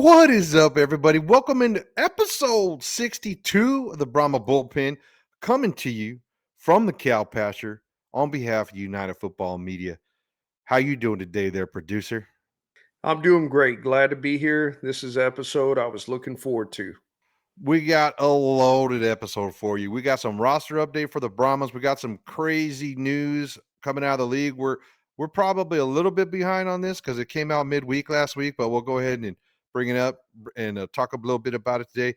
What is up, everybody? Welcome into episode 62 of the BRAHMA Bullpen, coming to you from the cow pasture on behalf of United Football Media. How you doing today there, producer? I'm doing great. Glad to be here. This is an episode I was looking forward to. We got a loaded episode for you. We got some roster update for the Brahmas. We got some crazy news coming out of the league. We're probably a little bit behind on this because it came out midweek last week, but we'll go ahead and bring it up and talk a little bit about it today.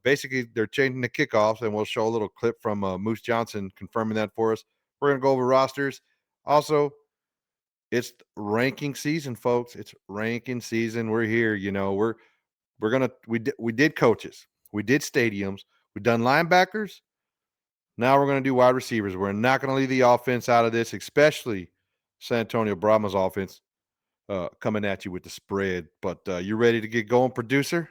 Basically, they're changing the kickoffs, and we'll show a little clip from Moose Johnson confirming that for us. We're going to go over rosters. Also, it's ranking season, folks. It's ranking season. We're here. We did coaches, we did stadiums, we've done linebackers. Now we're going to do wide receivers. We're not going to leave the offense out of this, especially San Antonio Brahma's offense coming at you with the spread. But you ready to get going, producer?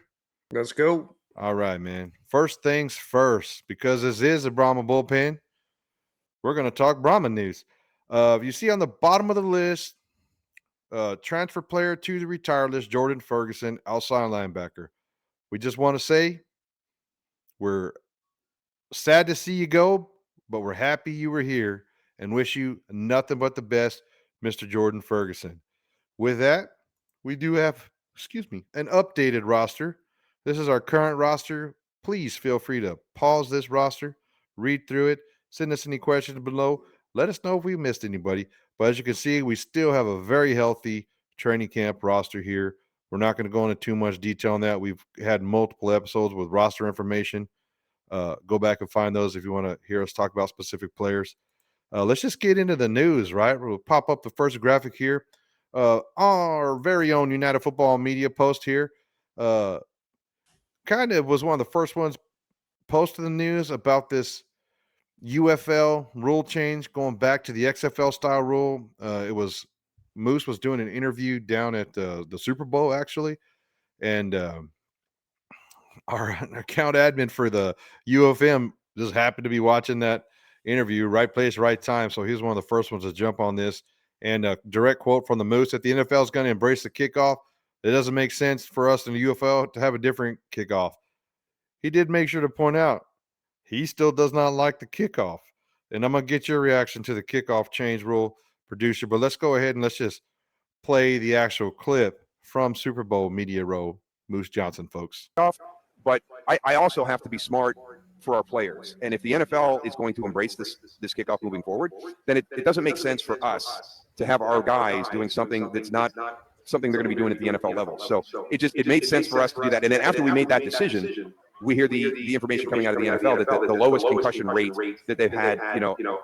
Let's go. All right, man. First things first, because this is a Brahma Bullpen, we're going to talk Brahma news. You see on the bottom of the list, transfer player to the retired list, Jordan Ferguson, outside linebacker. We just want to say we're sad to see you go, but we're happy you were here and wish you nothing but the best, Mr. Jordan Ferguson. With that, we do have, an updated roster. This is our current roster. Please feel free to pause this roster, read through it, send us any questions below. Let us know if we missed anybody. But as you can see, we still have a very healthy training camp roster here. We're not going to go into too much detail on that. We've had multiple episodes with roster information. Go back and find those if you want to hear us talk about specific players. Let's just get into the news, right? We'll pop up the first graphic here. Our very own United Football Media post here. Kind of was one of the first ones posted the news about this UFL rule change going back to the XFL style rule. It was Moose was doing an interview down at the Super Bowl, actually. And our account admin for the UFM just happened to be watching that interview, right place, right time. So he's one of the first ones to jump on this. And a direct quote from the Moose that the NFL is going to embrace the kickoff. It doesn't make sense for us in the UFL to have a different kickoff. He did make sure to point out he still does not like the kickoff. And I'm going to get your reaction to the kickoff change rule, producer. But let's go ahead and let's just play the actual clip from Super Bowl Media Row, Moose Johnson, folks. But I also have to be smart for our players. And if the NFL is going to embrace this kickoff moving forward, then it doesn't make sense for us to have our guys doing something that's not something they're going to be doing at the NFL level. So it made sense for us to do that. And then after we made that decision, we hear the information coming out of the NFL that the lowest concussion rate that they've had,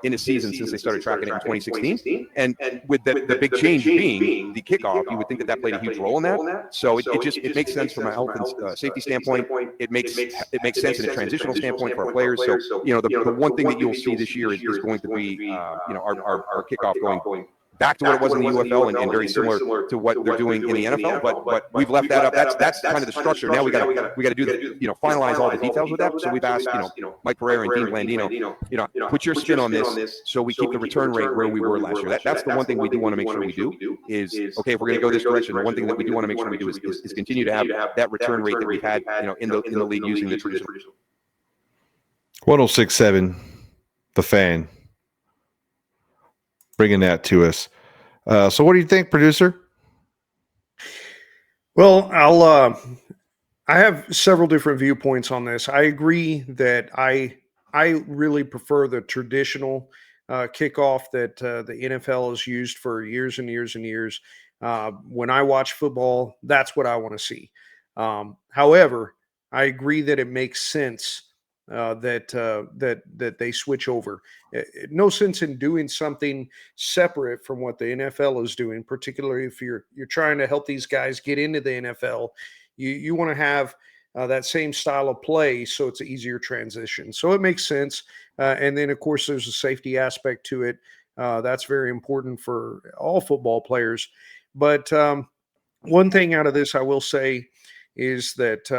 in a season since they started tracking it in 2016. And with the big change being the kickoff, you would think that played a huge role in that. So it makes sense from a health and safety standpoint. It makes sense in a transitional standpoint for our players. So, the one thing that you'll see this year is going to be, our kickoff going back to what it was in the UFL and very similar to what they're doing in the NFL, but we've left that up. That's kind of the structure. Now we got to do the finalize all the details with that. So we've asked Mike Pereira and Dean Blandino, put your spin on this so we keep the return rate where we were last year. That's the one thing we do want to make sure we do is, okay, if we're going to go this direction, the one thing that we do want to make sure we do is continue to have that return rate that we've had in the league using the traditional. 106.7, The Fan, bringing that to us. So what do you think, producer? Well, I have several different viewpoints on this. I agree that I really prefer the traditional kickoff that the NFL has used for years and years and years. When I watch football, that's what I want to see. However, I agree that it makes sense that they switch over. No sense in doing something separate from what the NFL is doing, particularly if you're trying to help these guys get into the NFL. You want to have that same style of play so it's an easier transition. So it makes sense. And then, of course, there's a safety aspect to it. That's very important for all football players. But one thing out of this I will say is that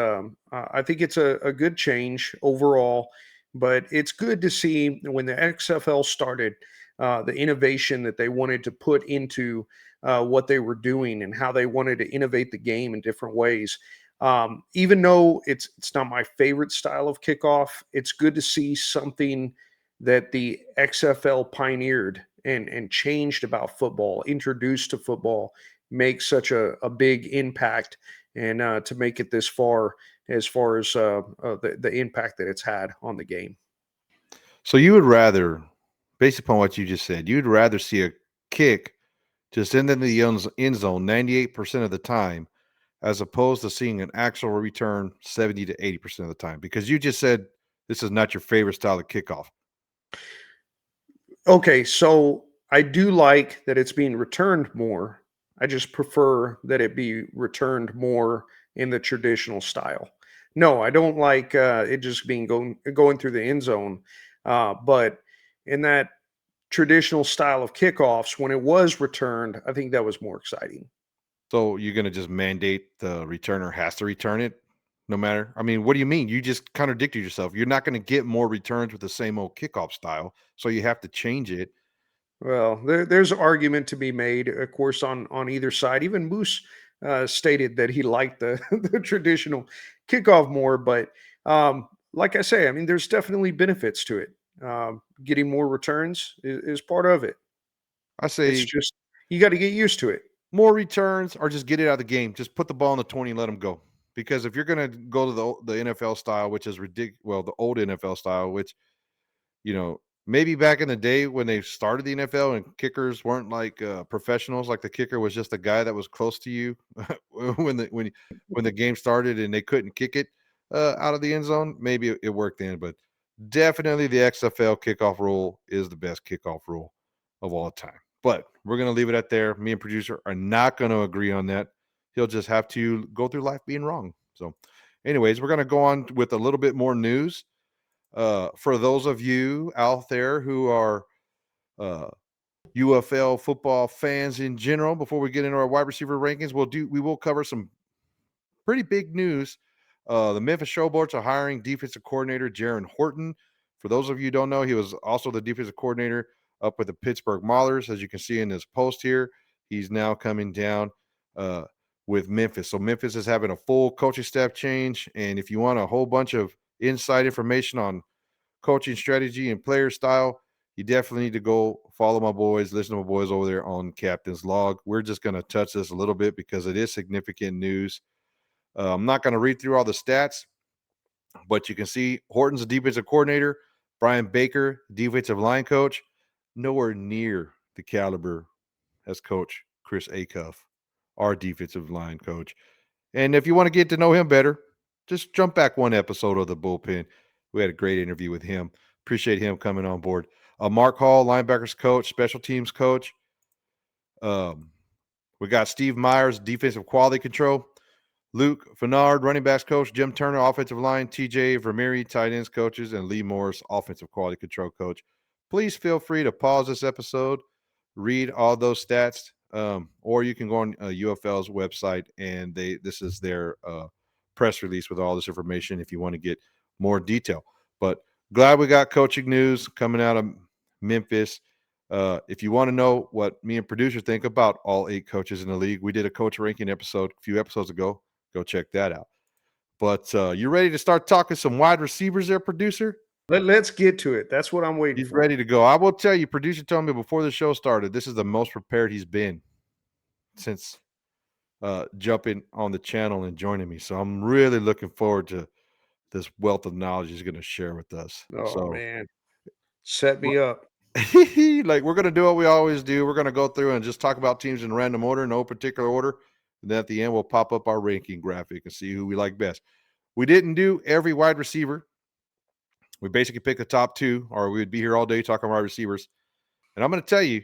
I think it's a good change overall, but it's good to see when the XFL started, the innovation that they wanted to put into what they were doing and how they wanted to innovate the game in different ways. Even though it's not my favorite style of kickoff, it's good to see something that the XFL pioneered and changed about football, introduced to football, make such a big impact, and to make it this far as the impact that it's had on the game. So you would rather, based upon what you just said, you'd rather see a kick just into the end zone 98% of the time, as opposed to seeing an actual return 70 to 80% of the time, because you just said this is not your favorite style of kickoff. Okay, so I do like that it's being returned more. I just prefer that it be returned more in the traditional style. No, I don't like it just being going through the end zone. But in that traditional style of kickoffs, when it was returned, I think that was more exciting. So you're going to just mandate the returner has to return it no matter. I mean, what do you mean? You just contradicted yourself. You're not going to get more returns with the same old kickoff style. So you have to change it. Well, there's argument to be made, of course, on either side. Even Moose stated that he liked the the traditional kickoff more, but like I say, I mean, there's definitely benefits to it. Getting more returns is part of it. I It's say just you got to get used to it. more returns or just get it out of the game. Just put the ball in the 20 and let them go. Because if you're going to go to the NFL style, which is ridiculous, well, the old NFL style, which, maybe back in the day when they started the NFL and kickers weren't like professionals, like the kicker was just a guy that was close to you when the game started and they couldn't kick it out of the end zone. Maybe it worked then, but definitely the XFL kickoff rule is the best kickoff rule of all time. But we're going to leave it at there. Me and producer are not going to agree on that. He'll just have to go through life being wrong. So, anyways, we're going to go on with a little bit more news. For those of you out there who are uh, UFL football fans in general, before we get into our wide receiver rankings, we will cover some pretty big news. The Memphis Showboats are hiring defensive coordinator Jaron Horton. For those of you who don't know, he was also the defensive coordinator up with the Pittsburgh Maulers. As you can see in this post here, he's now coming down with Memphis. So Memphis is having a full coaching staff change. And if you want a whole bunch of inside information on coaching strategy and player style, you definitely need to go follow my boys, listen to my boys over there on Captain's Log. We're just going to touch this a little bit because it is significant news. I'm not going to read through all the stats, but you can see Horton's a defensive coordinator, Brian Baker, defensive line coach, nowhere near the caliber as coach Chris Acuff, our defensive line coach. And if you want to get to know him better, just jump back one episode of the Bullpen. We had a great interview with him. Appreciate him coming on board. Mark Hall, linebackers coach, special teams coach. We got Steve Myers, defensive quality control. Luke Fennard, running backs coach. Jim Turner, offensive line. TJ Vermeer, tight ends coaches. And Lee Morris, offensive quality control coach. Please feel free to pause this episode, read all those stats, or you can go on UFL's website and this is their press release with all this information if you want to get more detail. But glad we got coaching news coming out of Memphis. If you want to know what me and producer think about all 8 coaches in the league, we did a coach ranking episode a few episodes ago. Go check that out. But you ready to start talking some wide receivers there, producer? Let's get to it. That's what I'm waiting He's for. ready to go. I will tell you, producer told me before the show started, this is the most prepared he's been since jumping on the channel and joining me. So I'm really looking forward to this wealth of knowledge he's going to share with us. Oh man, set me up. Like we're going to do what we always do. We're going to go through and just talk about teams in random order, no particular order. And then at the end, we'll pop up our ranking graphic and see who we like best. We didn't do every wide receiver. We basically picked the top 2, or we would be here all day talking wide receivers. And I'm going to tell you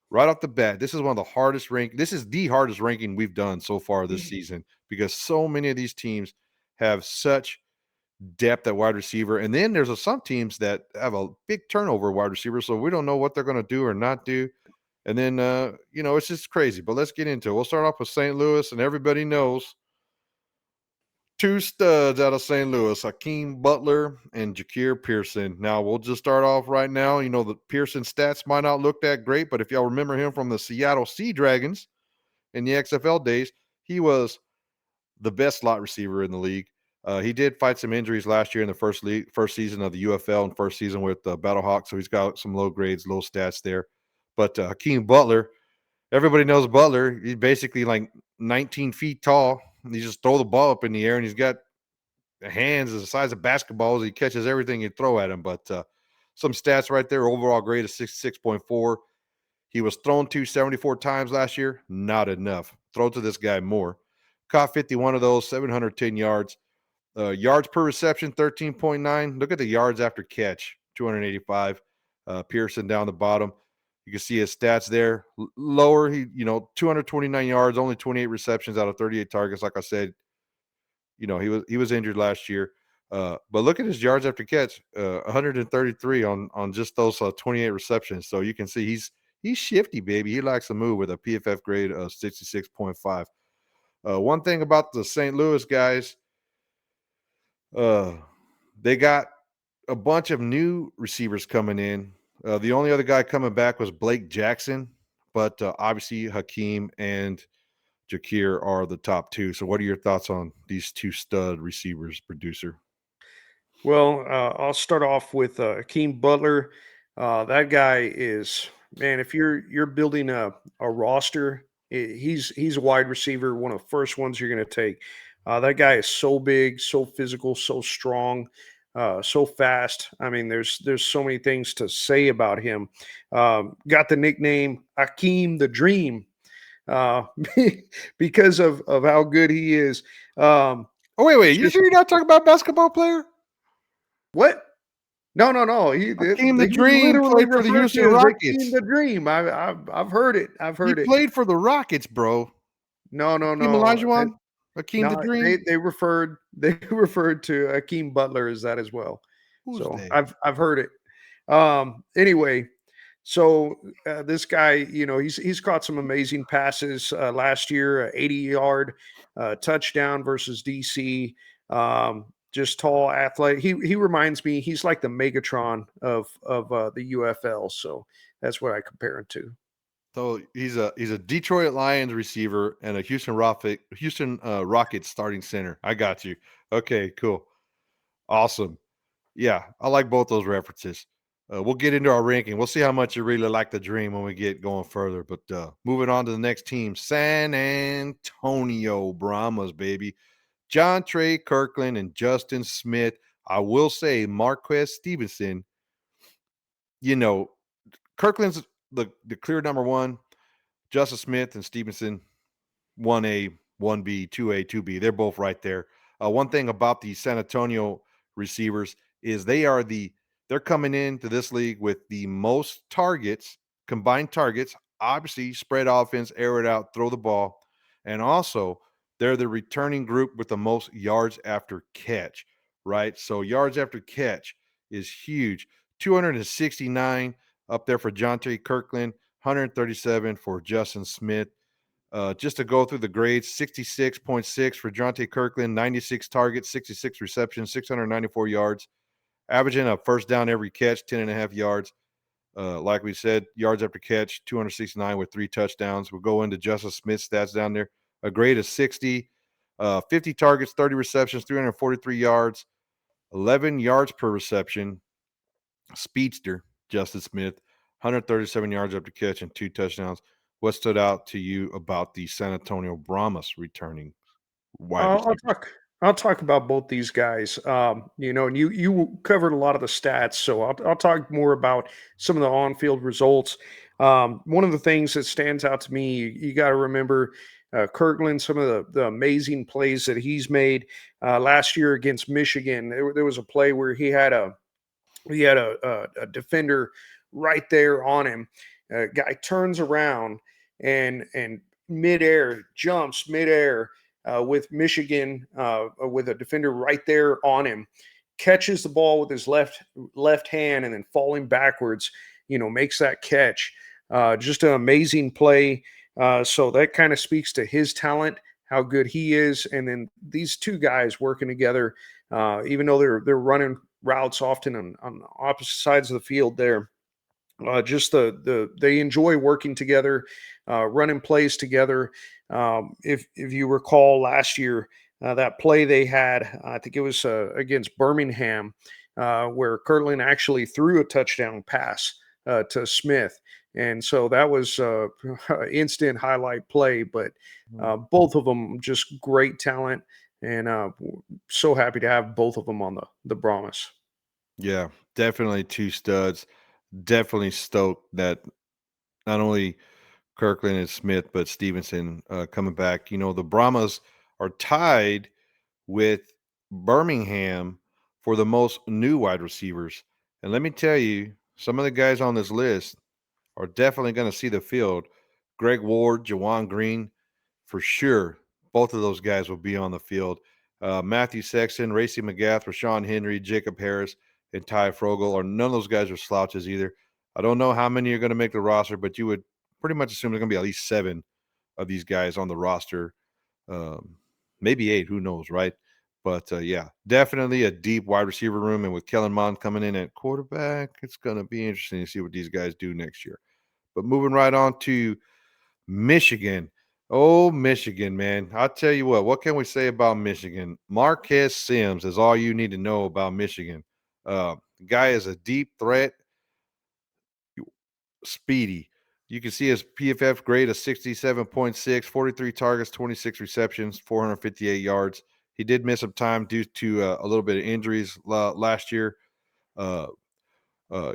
right off the bat, this is one of the hardest This is the hardest ranking we've done so far this season because so many of these teams have such depth at wide receiver. And then there's some teams that have a big turnover wide receiver, so we don't know what they're going to do or not do. And then, it's just crazy. But let's get into it. We'll start off with St. Louis, and everybody knows 2 studs out of St. Louis, Hakeem Butler and Jakir Pearson. Now, we'll just start off right now. The Pearson stats might not look that great, but if y'all remember him from the Seattle Sea Dragons, in the XFL days, he was the best slot receiver in the league. He did fight some injuries last year in the first season of the UFL and first season with Battlehawk, so he's got some low grades, low stats there. But Hakeem Butler, everybody knows Butler. He's basically like 19 feet tall. He just throw the ball up in the air, and he's got hands the size of basketballs. He catches everything you throw at him. But some stats right there. Overall grade of 66.4. He was thrown to 74 times last year. Not enough. Throw to this guy more. Caught 51 of those, 710 yards. Yards per reception, 13.9. Look at the yards after catch, 285. Pearson down the bottom. You can see his stats there. Lower, 229 yards, only 28 receptions out of 38 targets. Like I said, he was injured last year. But look at his yards after catch, 133 on just those 28 receptions. So you can see he's shifty, baby. He likes to move with a PFF grade of 66.5. One thing about the St. Louis guys, they got a bunch of new receivers coming in. The only other guy coming back was Blake Jackson, but obviously Hakeem and Jakir are the top two. So what are your thoughts on these two stud receivers, producer? Well, I'll start off with Akeem Butler. That guy is, man. If you're building a roster, he's a wide receiver, one of the first ones you're going to take. That guy is so big, so physical, so strong, so fast. I mean, there's so many things to say about him. Got the nickname Akeem the Dream uh, because of how good he is. Oh, wait. You sure you're not talking about basketball player? What? No. Hakeem the He Dream literally played for the referred Houston to as Hakeem Rockets. the Dream. I've heard it. I've He heard it. played for the Rockets, bro. No, Hakeem no. Olajuwon? Hakeem the No, Dream? they referred they referred to Hakeem Butler as that as well. Who's So they? I've heard it. Anyway, so this guy, he's caught some amazing passes last year, 80-yard touchdown versus DC. Just tall, athletic. He reminds me. He's like the Megatron of the UFL. So that's what I compare him to. So he's a Detroit Lions receiver and a Houston Rockets starting center. I got you. Okay, cool. Awesome. Yeah, I like both those references. We'll get into our ranking. We'll see how much you really like the Dream when we get going further. But moving on to the next team, San Antonio Brahmas, baby. John Trey Kirkland and Justin Smith. I will say Marquez Stevenson, Kirkland's the clear number one. Justin Smith and Stevenson, 1A, 1B, 2A, 2B. They're both right there. One thing about the San Antonio receivers is they're coming into this league with the most targets, combined targets, obviously spread offense, air it out, throw the ball. And also, they're the returning group with the most yards after catch, right? So yards after catch is huge. 269 up there for Jonte Kirkland, 137 for Justin Smith. Just to go through the grades, 66.6 for Jonte Kirkland, 96 targets, 66 receptions, 694 yards, averaging a first down every catch, 10.5 yards. Like we said, yards after catch, 269 with 3 touchdowns. We'll go into Justin Smith's stats down there. A grade of 60, 50 targets, 30 receptions, 343 yards, 11 yards per reception. Speedster, Justin Smith, 137 yards after catch and 2 touchdowns. What stood out to you about the San Antonio Brahmas returning wide Uh, I'll receivers? talk. I'll talk about both these guys. And you covered a lot of the stats, so I'll talk more about some of the on-field results. One of the things that stands out to me, you got to remember Kirkland, some of the amazing plays that he's made last year against Michigan. There was a play where he had a defender right there on him. Guy turns around and midair jumps midair with Michigan with a defender right there on him, catches the ball with his left hand, and then falling backwards, makes that catch. Just an amazing play. So that kind of speaks to his talent, how good he is, and then these two guys working together, even though they're running routes often on opposite sides of the field there. Just they enjoy working together, running plays together. If you recall last year, that play they had, I think it was against Birmingham, where Kirtland actually threw a touchdown pass to Smith, and so that was instant highlight play. But both of them just great talent, and so happy to have both of them on the Brahmas. Yeah, definitely two studs. Definitely stoked that not only Kirkland and Smith, but Stevenson coming back. You know, the Brahmas are tied with Birmingham for the most new wide receivers. And let me tell you, some of the guys on this list are definitely going to see the field. Greg Ward, Jawan Green, for sure. Both of those guys will be on the field. Matthew Sexton, Racy McGath, Rashawn Henry, Jacob Harris, and Ty Frogel, or none of those guys are slouches either. I don't know how many are going to make the roster, but you would pretty much assume there's going to be at least 7 of these guys on the roster. Um, Maybe 8, who knows, right? But yeah, definitely a deep wide receiver room. And with Kellen Mond coming in at quarterback, it's going to be interesting to see what these guys do next year. But moving right on to Michigan. Oh, Michigan, man. I'll tell you what can we say about Michigan? Marquez Sims is all you need to know about Michigan. The guy is a deep threat, speedy. You can see his PFF grade of 67.6, 43 targets, 26 receptions, 458 yards. He did miss some time due to a little bit of injuries last year. Uh,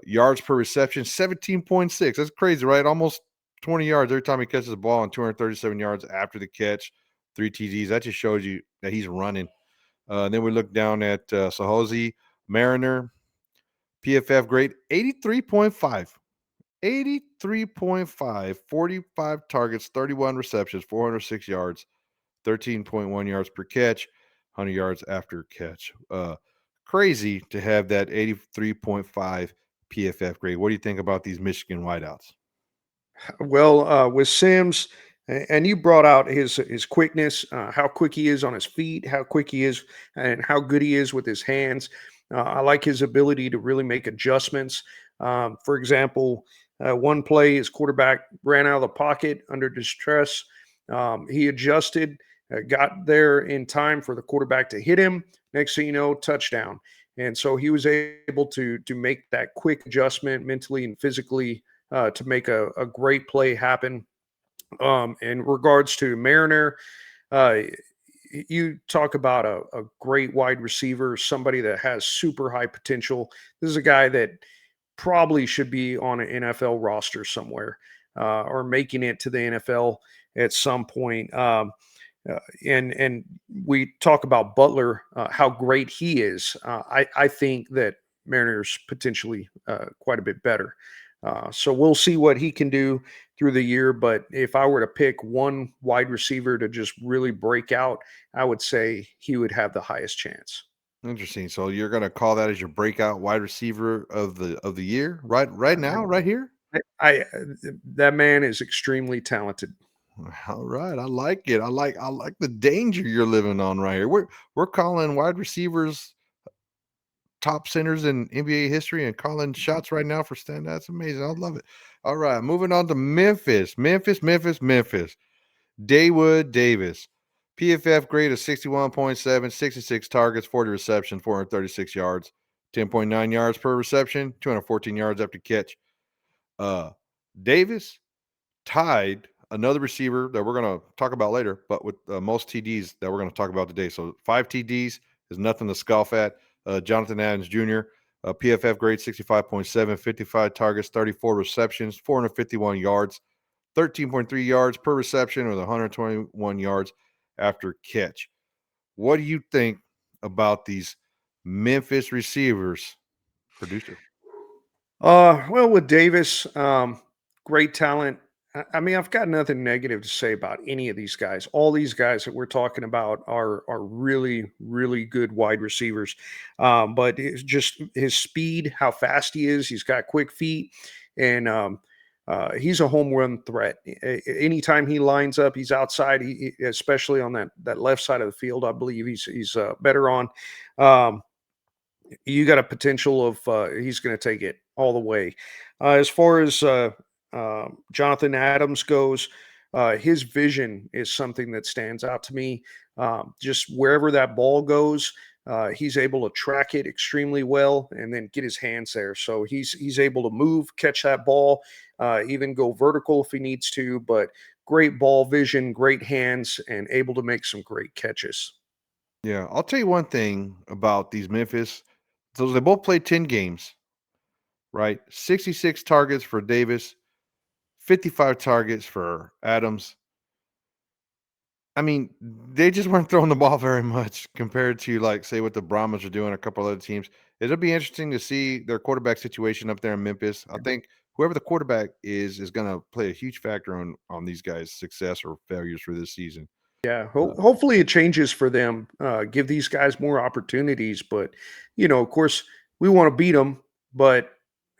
Yards per reception, 17.6. That's crazy, right? Almost 20 yards every time he catches the ball and 237 yards after the catch, 3 TDs. That just shows you that he's running. Then we look down at Sahozi Mariner, PFF grade 83.5. 83.5, 45 targets, 31 receptions, 406 yards, 13.1 yards per catch, 100 yards after catch. Crazy to have that 83.5 PFF grade. What do you think about these Michigan wideouts? Well, with Sims, and you brought out his quickness, how quick he is on his feet, how quick he is, and how good he is with his hands. I like his ability to really make adjustments. For example, one play, his quarterback ran out of the pocket under distress. He adjusted, got there in time for the quarterback to hit him. Next thing you know, touchdown. And so he was able to make that quick adjustment mentally and physically to make a great play happen. In regards to Mariner, uh, you talk about a great wide receiver, somebody that has super high potential. This is a guy that probably should be on an NFL roster somewhere or making it to the NFL at some point. And we talk about Butler, how great he is. I think that Mariners potentially quite a bit better. So we'll see what he can do through the year. But if I were to pick one wide receiver to just really break out, I would say he would have the highest chance. Interesting. So you're going to call that as your breakout wide receiver of the year, right now, right here? That man is extremely talented. All right, I like it. I like the danger you're living on right here. We're calling wide receivers top centers in NBA history and calling shots right now for stand. That's amazing. I love it. All right, moving on to Memphis. Daywood Davis. PFF grade of 61.7, 66 targets, 40 receptions, 436 yards, 10.9 yards per reception, 214 yards after catch. Uh Davis tied another receiver that we're going to talk about later, but with most TDs that we're going to talk about today. So 5 TDs is nothing to scoff at. Jonathan Adams Jr., PFF grade 65.7, 55 targets, 34 receptions, 451 yards, 13.3 yards per reception with 121 yards after catch. What do you think about these Memphis receivers, producer? Well, with Davis, great talent. I mean, I've got nothing negative to say about any of these guys. All these guys that we're talking about are really, really good wide receivers. But it's just his speed, how fast he is. He's got quick feet, and he's a home run threat. Anytime he lines up, he's outside. Especially on that left side of the field, I believe he's better on. You got a potential of he's going to take it all the way. As far as Jonathan Adams goes, his vision is something that stands out to me. Just wherever that ball goes, he's able to track it extremely well and then get his hands there. So he's able to move, catch that ball, even go vertical if he needs to. But great ball vision, great hands, and able to make some great catches. Yeah, I'll tell you one thing about these Memphis. So they both played 10 games, right? 66 targets for Davis, 55 targets for Adams. I mean, they just weren't throwing the ball very much compared to, like, say, what the Brahmas are doing, a couple other teams. It'll be interesting to see their quarterback situation up there in Memphis. I think whoever the quarterback is going to play a huge factor on these guys' success or failures for this season. Yeah, Uh, hopefully it changes for them. Give these guys more opportunities, but of course, we want to beat them. But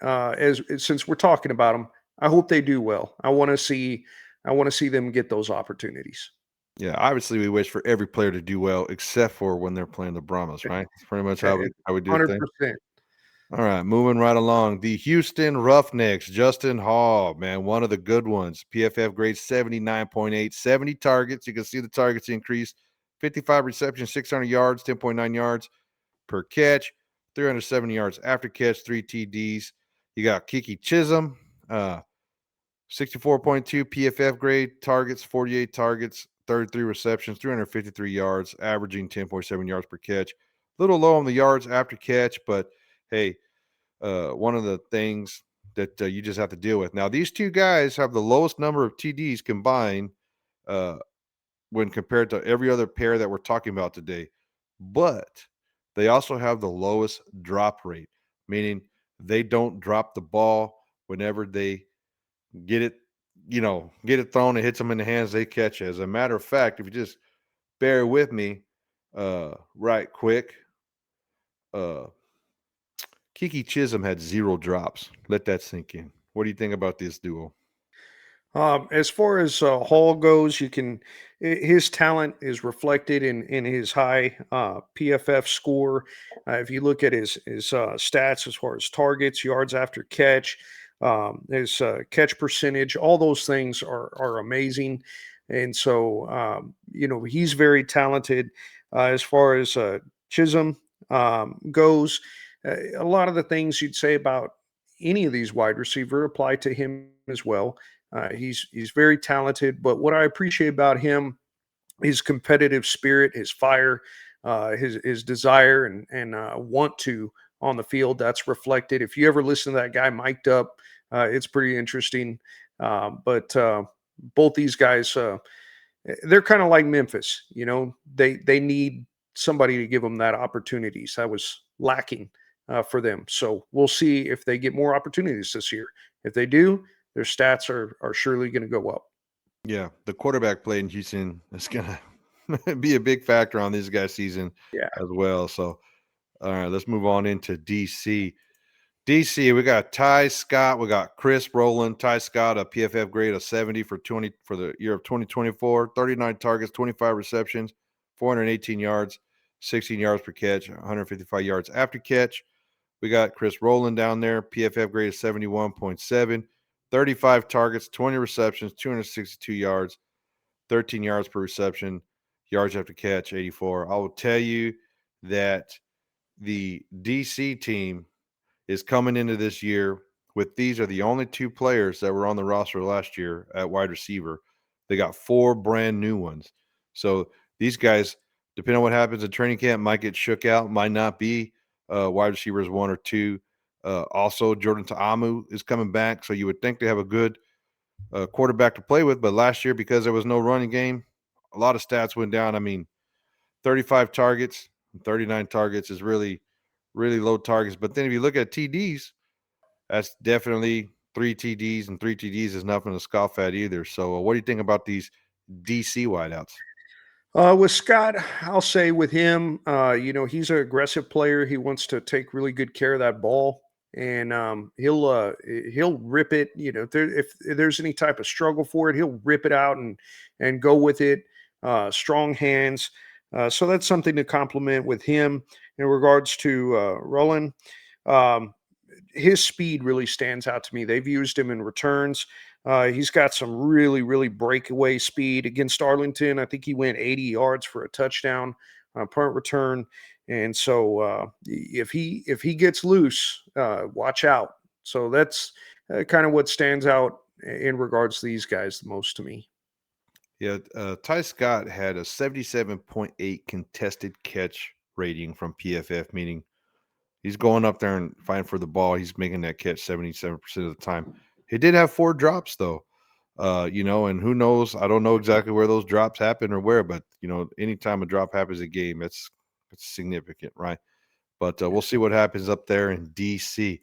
as since we're talking about them, I hope they do well. I want to see them get those opportunities. yeah, obviously, we wish for every player to do well, except for when they're playing the Brahmas, right? That's pretty much how we do things. 100%. All right, moving right along. The Houston Roughnecks, Justin Hall, man, one of the good ones. PFF grade 79.8, 70 targets. You can see the targets increase. 55 receptions, 600 yards, 10.9 yards per catch, 370 yards after catch, 3 TDs. You got Kiki Chisholm, 64.2 PFF grade, targets, 48 targets, 33 receptions, 353 yards, averaging 10.7 yards per catch. A little low on the yards after catch, but hey, one of the things that you just have to deal with. Now, these two guys have the lowest number of TDs combined uh, when compared to every other pair that we're talking about today, but they also have the lowest drop rate, meaning they don't drop the ball whenever they get it, get it thrown. It hits them in the hands. They catch it. As a matter of fact, if you just bear with me, right quick, uh, Kiki Chisholm had 0 drops. Let that sink in. What do you think about this duo? As far as Hall goes, his talent is reflected in his high PFF score. If you look at his stats as far as targets, yards after catch, his catch percentage, all those things are amazing. And so he's very talented. As far as Chisholm goes, a lot of the things you'd say about any of these wide receiver apply to him as well. He's very talented, but what I appreciate about him, his competitive spirit, his fire, his desire and want to on the field. That's reflected. If you ever listen to that guy mic'd up, it's pretty interesting. But both these guys, they're kind of like Memphis. They need somebody to give them that opportunities. That was lacking for them. So we'll see if they get more opportunities this year. If they do, their stats are surely going to go up. Yeah, the quarterback play in Houston is gonna be a big factor on this guy's season Yeah. as well. So, all right, let's move on into DC. DC, we got Ty Scott, we got Chris Rowland. Ty Scott, a PFF grade of 70 for the year of 2024, 39 targets, 25 receptions, 418 yards, 16 yards per catch, 155 yards after catch. We got Chris Rowland down there, PFF grade of 71.7, 35 targets, 20 receptions, 262 yards, 13 yards per reception, yards after catch, 84. I will tell you that the DC team is coming into this year with these are the only 2 players that were on the roster last year at wide receiver. They got 4 brand new ones. So these guys, depending on what happens in training camp, might get shook out, might not be wide receivers 1 or 2. Also, Jordan Ta'amu is coming back, so you would think they have a good quarterback to play with. But last year, because there was no running game, a lot of stats went down. I mean, 35 targets, 39 targets is really, really low targets. But then if you look at TDs, that's definitely 3 TDs, and 3 TDs is nothing to scoff at either. So, what do you think about these DC wideouts? With Scott, I'll say with him, he's an aggressive player. He wants to take really good care of that ball, and he'll rip it. If there's any type of struggle for it, he'll rip it out and go with it. Strong hands, so that's something to compliment with him. In regards to Roland, um, his speed really stands out to me. They've used him in returns. He's got some really, really breakaway speed against Arlington. I think he went 80 yards for a touchdown on a punt return. And so if he gets loose, watch out. So that's kind of what stands out in regards to these guys the most to me. Yeah, Ty Scott had a 77.8 contested catch rating from PFF, meaning he's going up there and fighting for the ball. He's making that catch 77% of the time. He did have 4 drops though. And who knows? I don't know exactly where those drops happen or where, but anytime a drop happens a game, it's significant, right? But we'll see what happens up there in DC.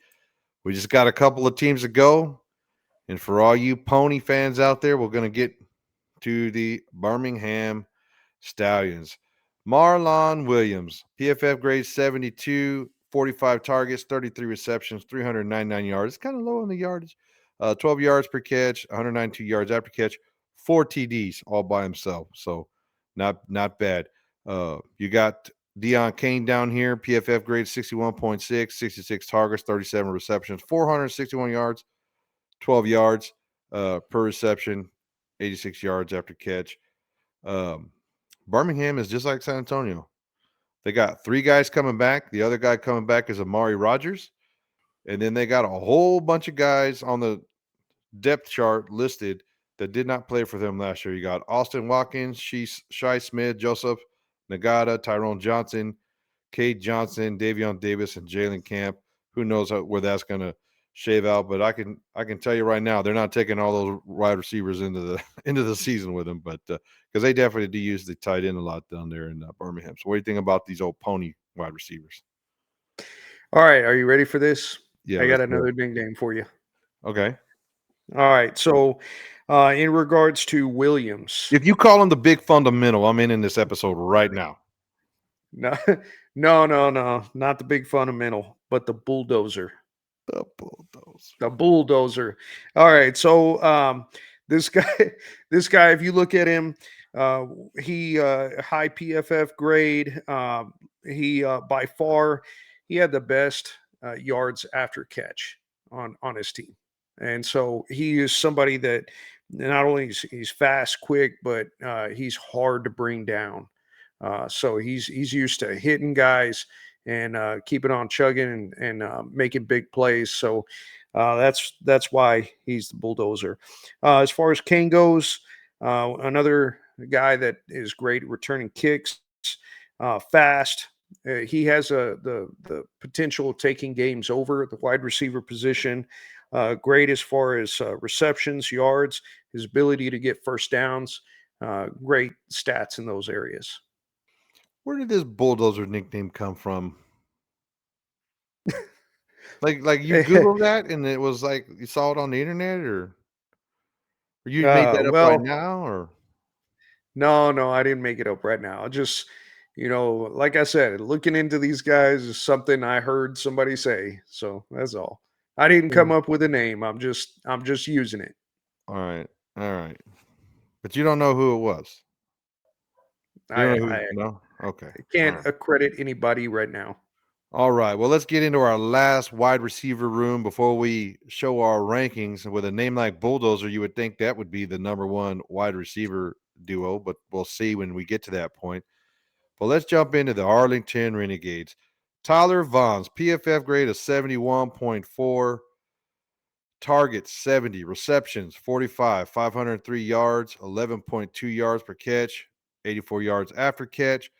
We just got a couple of teams to go. And for all you pony fans out there, we're going to get to the Birmingham Stallions. Marlon Williams, PFF grade 72, 45 targets, 33 receptions, 399 yards. It's kind of low on the yardage. 12 yards per catch, 192 yards after catch, 4 TDs all by himself. So not bad. You got Deion Kane down here, PFF grade 61.6, 66 targets, 37 receptions, 461 yards, 12 yards per reception, 86 yards after catch. Birmingham is just like San Antonio. They got 3 guys coming back. The other guy coming back is Amari Rogers. And then they got a whole bunch of guys on the depth chart listed that did not play for them last year. You got Austin Watkins, Shai Smith, Joseph Nagata, Tyrone Johnson, Cade Johnson, Davion Davis, and Jalen Camp. Who knows where that's going to shave out? But I can tell you right now, they're not taking all those wide receivers into the season with them. But because they definitely do use the tight end a lot down there in Birmingham. So what do you think about these old pony wide receivers? All right, are you ready for this? Yeah, I got let's do another it. nickname for you. Okay. All right, so in regards to Williams, If you call him the big fundamental, I'm in this episode right now. no, no, not the big fundamental, but the bulldozer. The bulldozer. The bulldozer. All right, so this guy, this guy, if you look at him, he high PFF grade. He by far he had the best yards after catch on his team, and so he is somebody that not only he's fast, quick, but he's hard to bring down. So he's used to hitting guys and keeping on chugging and making big plays. So that's why he's the bulldozer. As far as Kane goes, another guy that is great at returning kicks, fast. He has the potential of taking games over at the wide receiver position. Great as far as receptions, yards, his ability to get first downs. Great stats in those areas. Where did this bulldozer nickname come from? Like you Googled that and it was like you saw it on the internet or you made that up right Well, now or no, I didn't make it up right now. I just, like I said, looking into these guys is something I heard somebody say. So that's all. I didn't come up with a name. I'm just using it. all right. All right. But you don't know who it was. You I don't know who I, no? Okay. I All can't right. accredit anybody right now. All right. Well, let's get into our last wide receiver room before we show our rankings. With a name like Bulldozer, you would think that would be the number 1 wide receiver duo, but we'll see when we get to that point. But let's jump into the Arlington Renegades. Tyler Vaughn's PFF grade of 71.4, targets 70, receptions 45, 503 yards, 11.2 yards per catch, 84 yards after catch.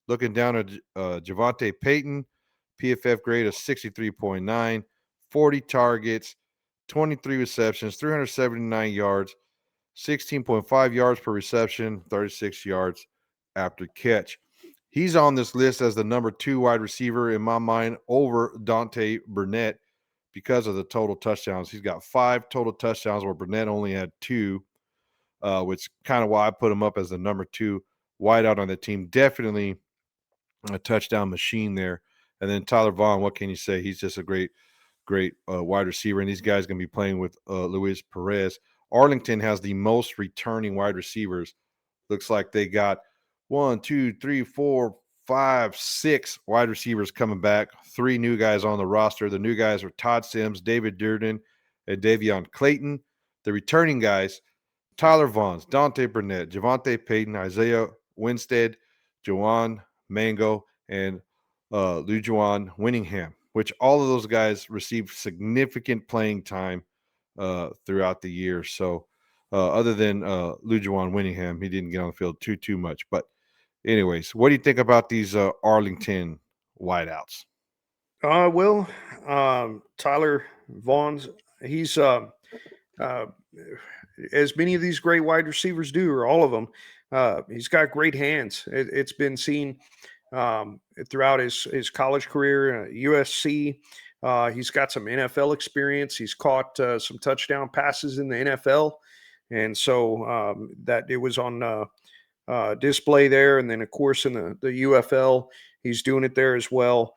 Looking down at Javante Payton, PFF grade of 63.9, 40 targets, 23 receptions, 379 yards, 16.5 yards per reception, 36 yards after catch. He's on this list as the number 2 wide receiver in my mind over Dante Burnett because of the total touchdowns. He's got 5 total touchdowns where Burnett only had 2, which kind of why I put him up as the number 2 wideout on the team. Definitely a touchdown machine there. And then Tyler Vaughn, what can you say? He's just a great wide receiver, and these guys going to be playing with Luis Perez. Arlington has the most returning wide receivers. Looks like they got 1, 2, 3, 4, 5, 6 wide receivers coming back, 3 new guys on the roster. The new guys are Todd Sims, David Durden, and Davion Clayton. The returning guys, Tyler Vaughns, Dante Burnett, Javante Payton, Isaiah Winstead, Juwan Mango, and Lujuan Winningham, which all of those guys received significant playing time throughout the year. So other than Lujuan Winningham, he didn't get on the field too much. But anyways, what do you think about these Arlington wideouts? Well, Tyler Vaughn's, he's uh, as many of these great wide receivers do, or all of them. He's got great hands. It's been seen throughout his college career, USC. He's got some NFL experience. He's caught some touchdown passes in the NFL, and so that it was on display there. And then, of course, in the UFL, he's doing it there as well.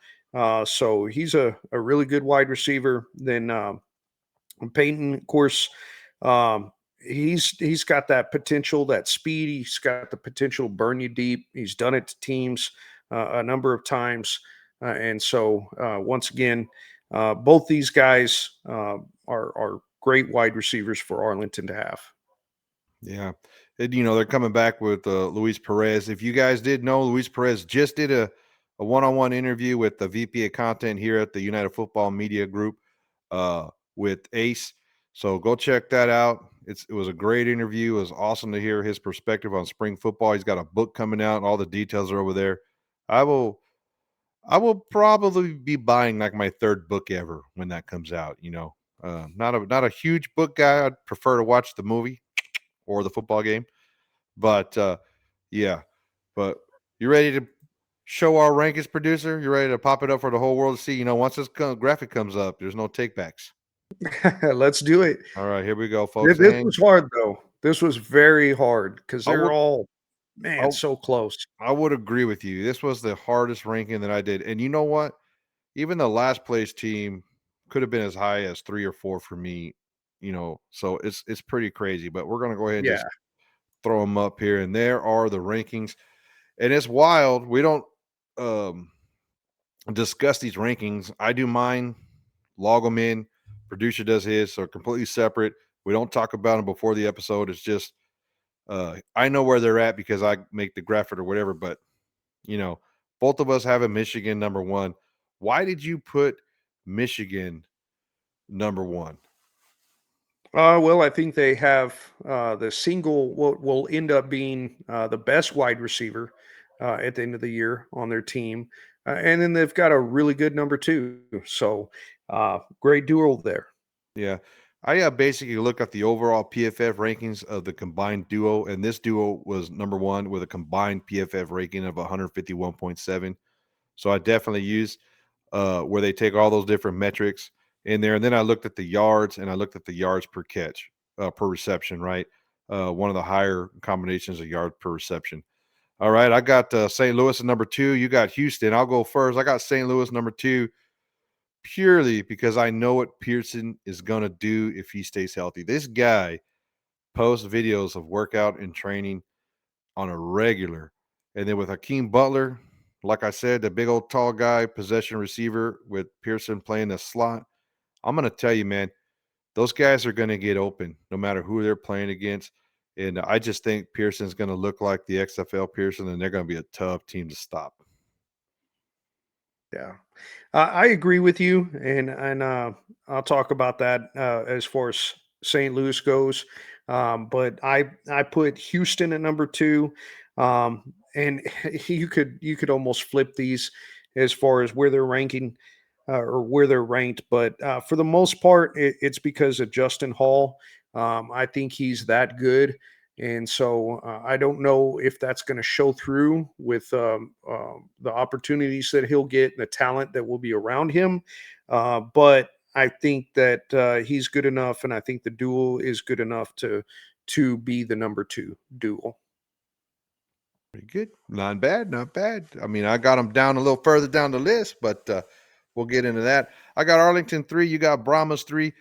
So he's a really good wide receiver. Then Peyton, of course, he's got that potential, that speed. He's got the potential to burn you deep. He's done it to teams a number of times, and so once again, both these guys are great wide receivers for Arlington to have. Yeah. And, they're coming back with Luis Perez. If you guys did know, Luis Perez just did a one-on-one interview with the VP of content here at the United Football Media Group with Ace. So go check that out. It was a great interview. It was awesome to hear his perspective on spring football. He's got a book coming out and all the details are over there. I will probably be buying like my 3rd book ever when that comes out, not a huge book guy. I'd prefer to watch the movie or the football game. But yeah, but you ready to show our rankings, producer? You ready to pop it up for the whole world to see? Once this graphic comes up, there's no takebacks. Let's do it. All right, here we go, folks. This was hard though. This was very hard because they're all, man, I'll- so close. I would agree with you. This was the hardest ranking that I did. And you know what? Even the last place team could have been as high as 3 or 4 for me, so it's pretty crazy. But we're gonna go ahead and Yeah. just throw them up here. And there are the rankings. And it's wild. We don't discuss these rankings. I do mine, log them in. Producer does his, so completely separate. We don't talk about them before the episode. It's just I know where they're at because I make the graphic or whatever. But both of us have a Michigan number 1. Why did you put Michigan number 1? Well, I think they have the single what will end up being the best wide receiver at the end of the year on their team, and then they've got a really good number 2. So great duel there. Yeah. I basically look at the overall PFF rankings of the combined duo, and this duo was number 1 with a combined PFF ranking of 151.7. So I definitely use where they take all those different metrics in there. And then I looked at the yards and I looked at the yards per catch, per reception, right? One of the higher combinations of yard per reception. All right. I got St. Louis at number 2. You got Houston. I'll go first. I got St. Louis number 2 purely because I know what Pearson is going to do if he stays healthy. This guy posts videos of workout and training on a regular. And then with Hakeem Butler, like I said, the big old tall guy, possession receiver with Pearson playing the slot. I'm going to tell you, man, those guys are going to get open no matter who they're playing against. And I just think Pearson's going to look like the XFL Pearson, and they're going to be a tough team to stop. Yeah, I agree with you, and I'll talk about that as far as St. Louis goes. But I put Houston at number 2, and you could almost flip these as far as where they're ranking or where they're ranked. But for the most part, it's because of Justin Hall. I think he's that good. And so I don't know if that's going to show through with the opportunities that he'll get and the talent that will be around him. But I think that he's good enough, and I think the duel is good enough to be the number 2 duel. Pretty good. Not bad. Not bad. I mean, I got them down a little further down the list, but we'll get into that. I got Arlington 3. You got Brahmas 3.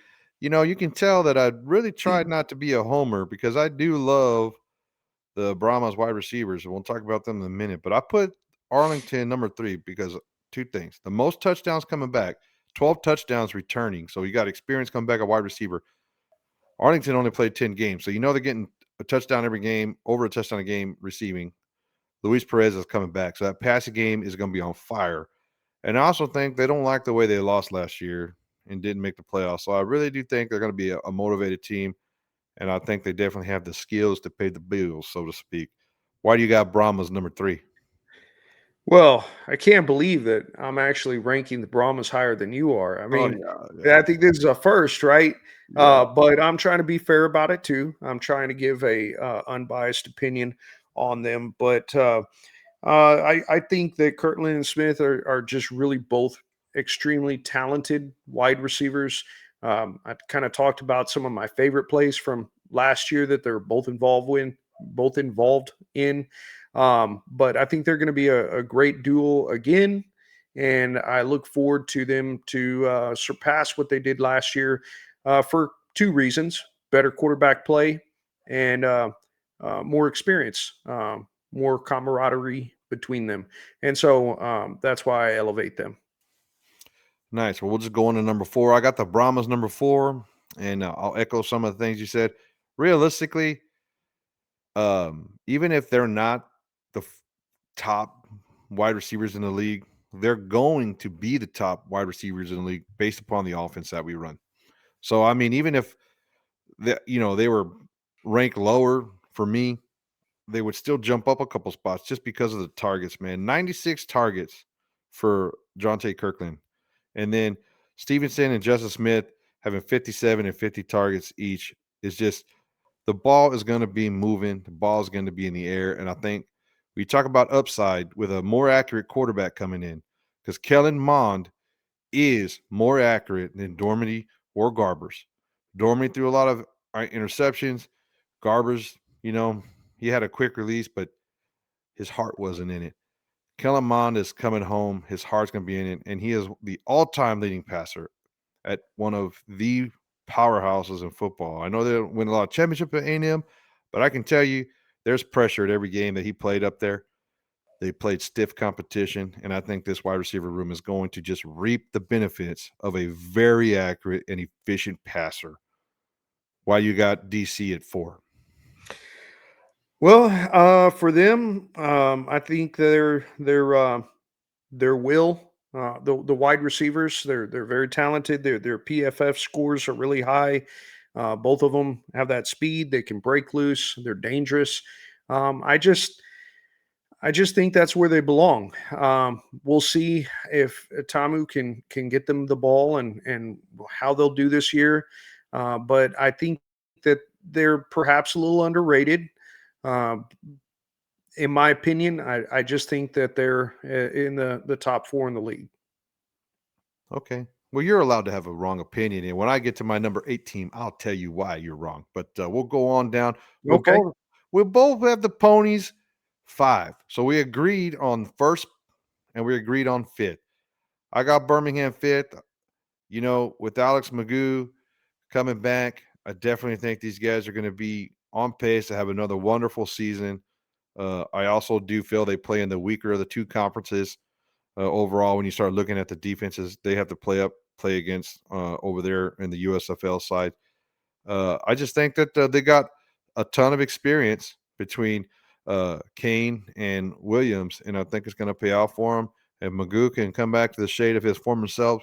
You can tell that I really tried not to be a homer because I do love the Brahmas wide receivers. We'll talk about them in a minute. But I put Arlington number 3 because 2 things. The most touchdowns coming back, 12 touchdowns returning. So you got experience coming back at wide receiver. Arlington only played 10 games. So they're getting a touchdown every game, over a touchdown a game receiving. Luis Perez is coming back. So that passing game is going to be on fire. And I also think they don't like the way they lost last year and didn't make the playoffs. So I really do think they're going to be a motivated team. And I think they definitely have the skills to pay the bills, so to speak. Why do you got Brahmas number 3? Well, I can't believe that I'm actually ranking the Brahmas higher than you are. I Oh, mean, yeah. I think this is a first, right? Yeah. But I'm trying to be fair about it too. I'm trying to give a unbiased opinion on them. But I think that Kirtland and Smith are just really both extremely talented wide receivers. I kind of talked about some of my favorite plays from last year that they're both involved in. But I think they're going to be a great duel again, and I look forward to them to surpass what they did last year for 2 reasons: better quarterback play and more experience. More camaraderie between them. And so that's why I elevate them. Nice. Well, we'll just go on to number 4. I got the Brahmas number 4, and I'll echo some of the things you said. Realistically, even if they're not the top wide receivers in the league, they're going to be the top wide receivers in the league based upon the offense that we run. So, I mean, even if they were ranked lower for me, they would still jump up a couple spots just because of the targets, man. 96 targets for Jonte Kirkland. And then Stevenson and Justice Smith having 57 and 50 targets each is just the ball is going to be moving. The ball is going to be in the air. And I think we talk about upside with a more accurate quarterback coming in because Kellen Mond is more accurate than Dormady or Garbers. Dormady threw a lot of interceptions. Garbers, he had a quick release, but his heart wasn't in it. Kellen Mond is coming home. His heart's going to be in it. And he is the all-time leading passer at one of the powerhouses in football. I know they don't win a lot of championships at A&M, but I can tell you there's pressure at every game that he played up there. They played stiff competition, and I think this wide receiver room is going to just reap the benefits of a very accurate and efficient passer. Why you got DC at 4? Well, for them, I think their will, the wide receivers, they're very talented. Their PFF scores are really high. Both of them have that speed. They can break loose. They're dangerous. Um, I just I just think that's where they belong. We'll see if Tamu can get them the ball and how they'll do this year. But I think that they're perhaps a little underrated. Uh, in my opinion, I just think that they're in the top 4 in the league. Okay. Well, you're allowed to have a wrong opinion, and when I get to my number 8 team, I'll tell you why you're wrong. But we'll go on down. We'll Okay. both we'll both have the ponies 5. So we agreed on first, and we agreed on fifth. I got Birmingham fifth. With Alex Magoo coming back, I definitely think these guys are going to be on pace to have another wonderful season. I also do feel they play in the weaker of the 2 conferences. Overall, when you start looking at the defenses they have to play against over there in the USFL side. I just think that they got a ton of experience between Kane and Williams, and I think it's going to pay off for him. And Magoo can come back to the shade of his former self,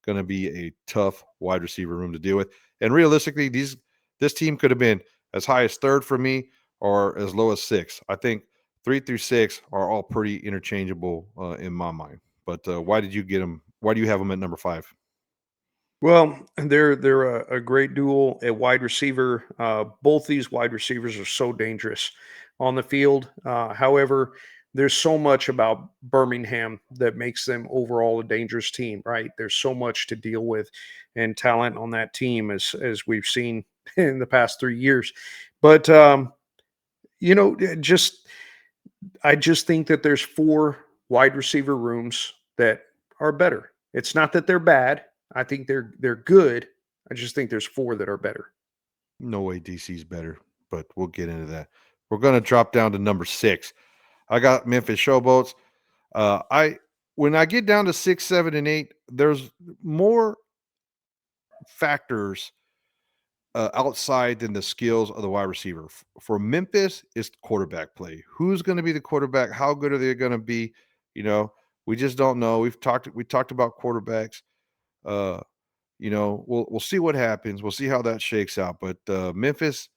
going to be a tough wide receiver room to deal with. And realistically, this team could have been as high as 3rd for me or as low as 6. I think 3 through 6 are all pretty interchangeable in my mind. But why did you get them? Why do you have them at number 5? Well, they're a great duel at wide receiver. Both these wide receivers are so dangerous on the field. However, there's so much about Birmingham that makes them overall a dangerous team, right? There's so much to deal with and talent on that team as we've seen in the past 3 years. But just I just think that there's 4 wide receiver rooms that are better. It's not that they're bad. I think they're good. I just think there's 4 that are better. No way DC's better, but we'll get into that. We're going to drop down to number 6. I got Memphis Showboats. When I get down to 6, 7, and 8, there's more factors outside than the skills of the wide receiver. For Memphis, it's quarterback play. Who's going to be the quarterback? How good are they going to be? You know, we just don't know. We talked about quarterbacks. Uh, we'll see what happens. We'll see how that shakes out. But Memphis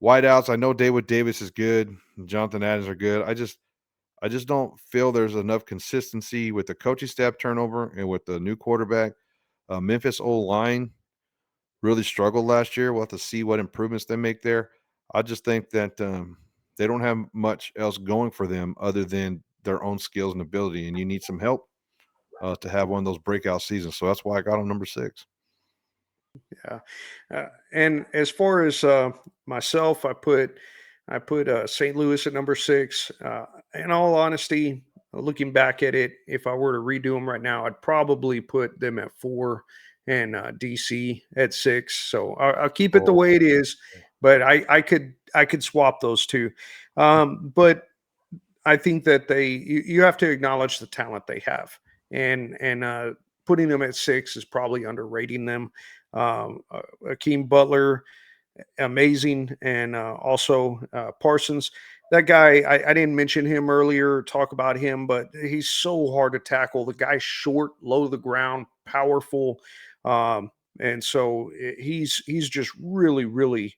wideouts, I know David Davis is good. Jonathan Adams are good. I just don't feel there's enough consistency with the coaching staff turnover and with the new quarterback. Memphis O line really struggled last year. We'll have to see what improvements they make there. I just think that they don't have much else going for them other than their own skills and ability, and you need some help to have one of those breakout seasons. So that's why I got them number 6. Yeah. And as far as myself, I put St. Louis at number 6. In all honesty, looking back at it, if I were to redo them right now, I'd probably put them at 4 and DC at 6. So I'll keep it the way it is, but I could swap those two. But I think that you have to acknowledge the talent they have, and putting them at 6 is probably underrating them. Akeem Butler, amazing, and also Parsons. That guy, I didn't mention him earlier, talk about him, but he's so hard to tackle. The guy's short, low to the ground, powerful, and so he's just really, really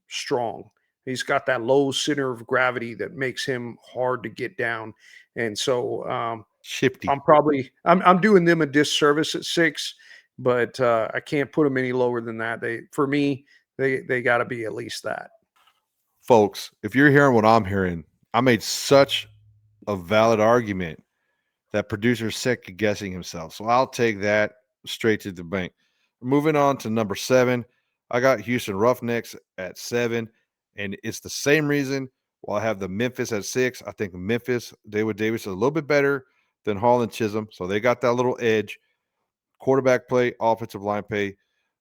strong. He's got that low center of gravity that makes him hard to get down. And so Shifty. I'm doing them a disservice at 6, but I can't put them any lower than that. For me, they got to be at least that. Folks, if you're hearing what I'm hearing, I made such a valid argument that producer's second guessing himself. So I'll take that straight to the bank. Moving on to number 7, I got Houston Roughnecks at 7, and it's the same reason why I have the Memphis at 6. I think Memphis, David Davis is a little bit better than Hall and Chisholm, so they got that little edge. Quarterback play, offensive line play.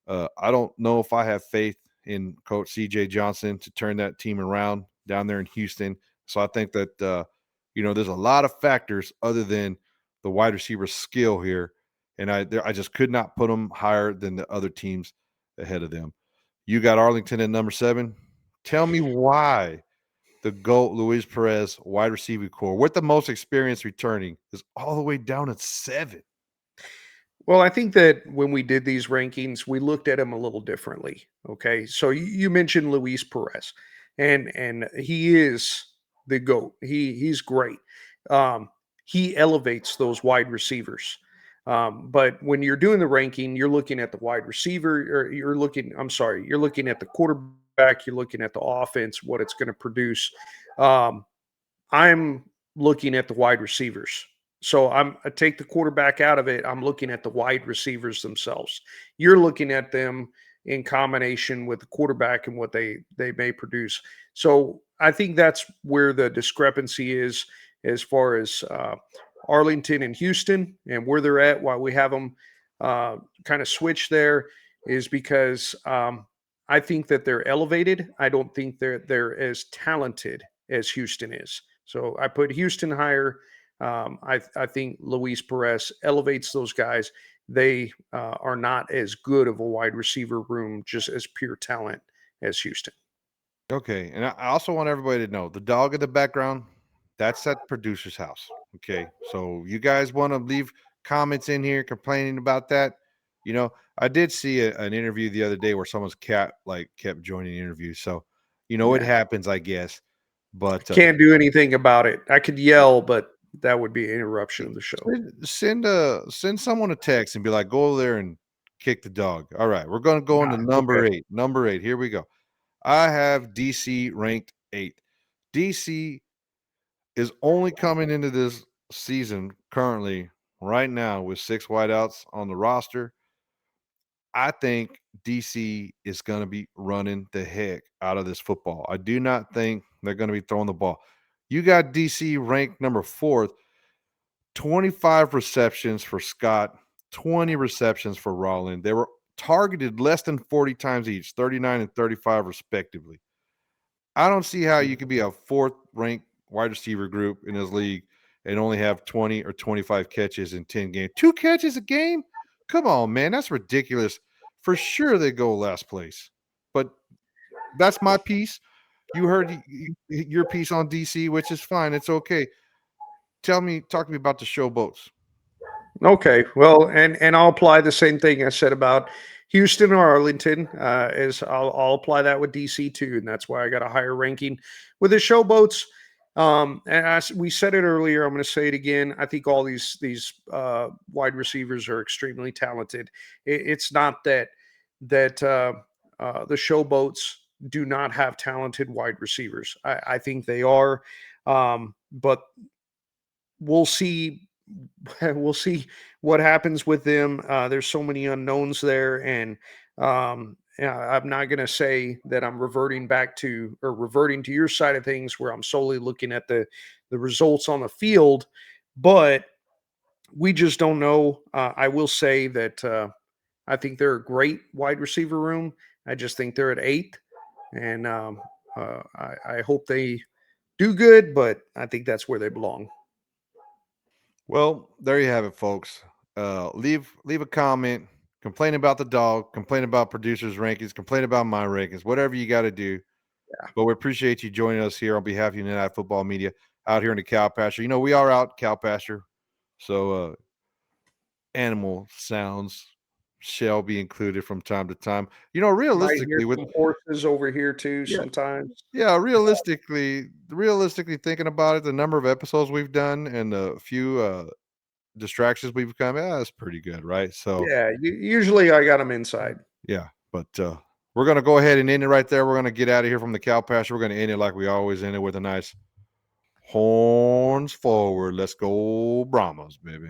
I don't know if I have faith in Coach C.J. Johnson to turn that team around down there in Houston. So I think that there's a lot of factors other than the wide receiver skill here, and I just could not put them higher than the other teams ahead of them. You got Arlington at number 7. Tell me why the GOAT Luis Perez wide receiver core with the most experience returning is all the way down at 7. Well, I think that when we did these rankings, we looked at him a little differently. Okay, so you mentioned Luis Perez, and he is the GOAT. He's great. He elevates those wide receivers. But when you're doing the ranking, you're looking at the wide receiver, or you're looking at the quarterback, you're looking at the offense, what it's going to produce. Um, I'm looking at the wide receivers. So I take the quarterback out of it. I'm looking at the wide receivers themselves. You're looking at them in combination with the quarterback and what they may produce. So I think that's where the discrepancy is as far as Arlington and Houston and where they're at. Why we have them kind of switch there is because I think that they're elevated. I don't think they're as talented as Houston is. So I put Houston higher. I think Luis Perez elevates those guys. They are not as good of a wide receiver room, just as pure talent as Houston. Okay, and I also want everybody to know the dog in the background, that's at producer's house. Okay, so you guys want to leave comments in here complaining about that? I did see an interview the other day where someone's cat kept joining the interview. So, it Yeah. happens, I guess. But Can't do anything about it. I could yell, but that would be an interruption of the show. send someone a text and be like, go over there and kick the dog. All right, we're going to go into number Okay. 8. Number 8, here we go. I have DC ranked 8. DC is only coming into this season currently right now with 6 wideouts on the roster. I think DC is going to be running the heck out of this football. I do not think they're going to be throwing the ball. You got DC ranked number 4th, 25 receptions for Scott, 20 receptions for Rollin. They were targeted less than 40 times each, 39 and 35 respectively. I don't see how you could be a 4th ranked wide receiver group in this league and only have 20 or 25 catches in 10 games. 2 catches a game? Come on, man. That's ridiculous. For sure they go last place. But that's my piece. You heard your piece on DC, which is fine. It's okay. Talk to me about the showboats. Okay, well, and I'll apply the same thing I said about Houston or Arlington. As I'll apply that with DC too, and that's why I got a higher ranking with the showboats. And as we said it earlier, I'm going to say it again. I think all these wide receivers are extremely talented. It's not that the showboats do not have talented wide receivers. I think they are, but we'll see. We'll see what happens with them. There's so many unknowns there, and yeah, I'm not going to say that I'm reverting to your side of things where I'm solely looking at the results on the field, but we just don't know. I will say that I think they're a great wide receiver room. I just think they're at eighth, and I hope they do good, but I think that's where they belong. Well, there you have it, folks. Leave a comment, complain about the dog, complain about producers' rankings, complain about my rankings, whatever you got to do. But we appreciate you joining us here on behalf of United Football Media out here in the cow pasture. You know, we are out cow pasture, so animal sounds shall be included from time to time. You know, Might hear realistically, with some horses over here too yeah, sometimes. yeah, realistically thinking about it, the number of episodes we've done and the few distractions we've become, yeah, that's pretty good, right? So Yeah, usually I got them inside. yeah, but we're gonna go ahead and end it right there. We're gonna get out of here from the cow pasture. We're gonna end it like we always end it with a nice horns forward. Let's go Brahmas, baby.